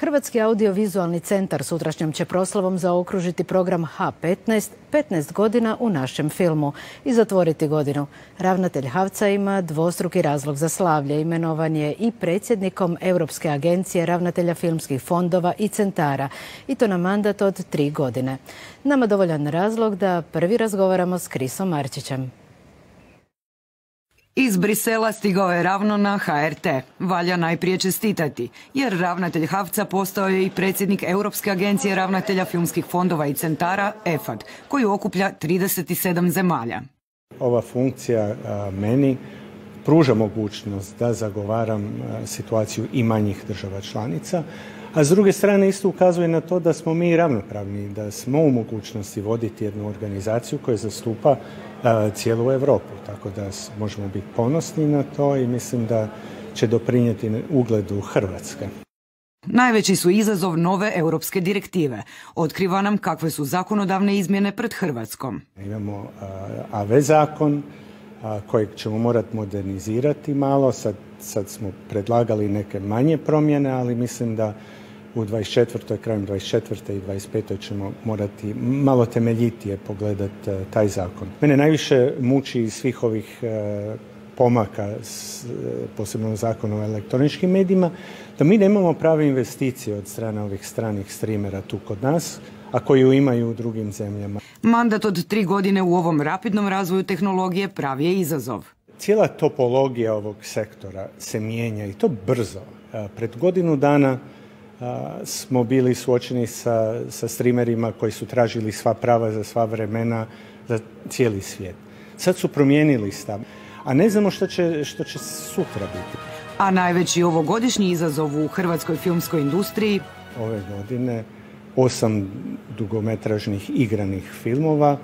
Hrvatski audiovizualni centar sutrašnjom će proslavom zaokružiti program H15, 15 godina u našem filmu i zatvoriti godinu. Ravnatelj HAVC-a ima dvostruki razlog za slavlje. Imenovan je i predsjednikom Europske agencije ravnatelja filmskih fondova i centara, i to na mandat od 3 godine. Nama dovoljan razlog da prvi razgovaramo s Krisom Marčićem. Iz Brisela stigao je ravno na HRT. Valja najprije čestitati, jer ravnatelj HAVC-a postao je i predsjednik Europske agencije ravnatelja filmskih fondova i centara, EFAD, koji okuplja 37 zemalja. Ova funkcija meni pruža mogućnost da zagovaram situaciju i manjih država članica, a s druge strane isto ukazuje na to da smo mi ravnopravni, da smo u mogućnosti voditi jednu organizaciju koja zastupa cijelu Europu, tako da možemo biti ponosni na to i mislim da će doprinijeti ugledu Hrvatske. Najveći su izazov nove europske direktive. Otkriva nam kakve su zakonodavne izmjene pred Hrvatskom. Imamo AV zakon kojeg ćemo morati modernizirati malo. Sad smo predlagali neke manje promjene, ali mislim da u 24. krajem 24. i 25. ćemo morati malo temeljitije pogledati taj zakon. Mene najviše muči iz svih ovih pomaka, posebno zakona o elektroničkim medijima, da mi nemamo prave investicije od strane ovih stranih streamera tu kod nas, a koji ju imaju u drugim zemljama. Mandat od 3 godine u ovom rapidnom razvoju tehnologije pravi je izazov. Cijela topologija ovog sektora se mijenja i to brzo. Pred godinu dana smo bili suočeni sa streamerima koji su tražili sva prava za sva vremena, za cijeli svijet. Sad su promijenili stav, a ne znamo što će sutra biti. A najveći ovogodišnji izazov u hrvatskoj filmskoj industriji? Ove godine 8 dugometražnih igranih filmova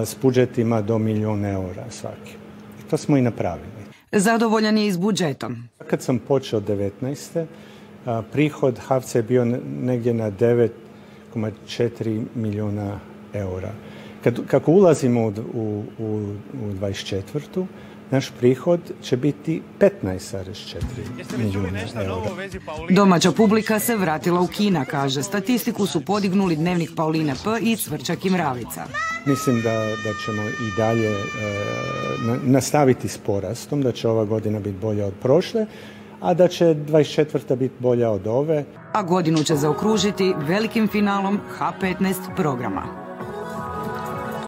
s budžetima do 1 milijun eura svaki. I to smo i napravili. Zadovoljan je i s budžetom. Kad sam počeo 19. prihod HAVC-a je bio negdje na 9,4 milijuna eura. Kako ulazimo u 24. naš prihod će biti 15,4 milijuna eura. Domaća publika se vratila u kina, kaže. Statistiku su podignuli Dnevnik Pauline P. i Cvrčak i Mravica. Mislim da ćemo i dalje nastaviti s porastom, da će ova godina biti bolja od prošle, a da će 24. biti bolja od ove. A godinu će zaokružiti velikim finalom H15 programa.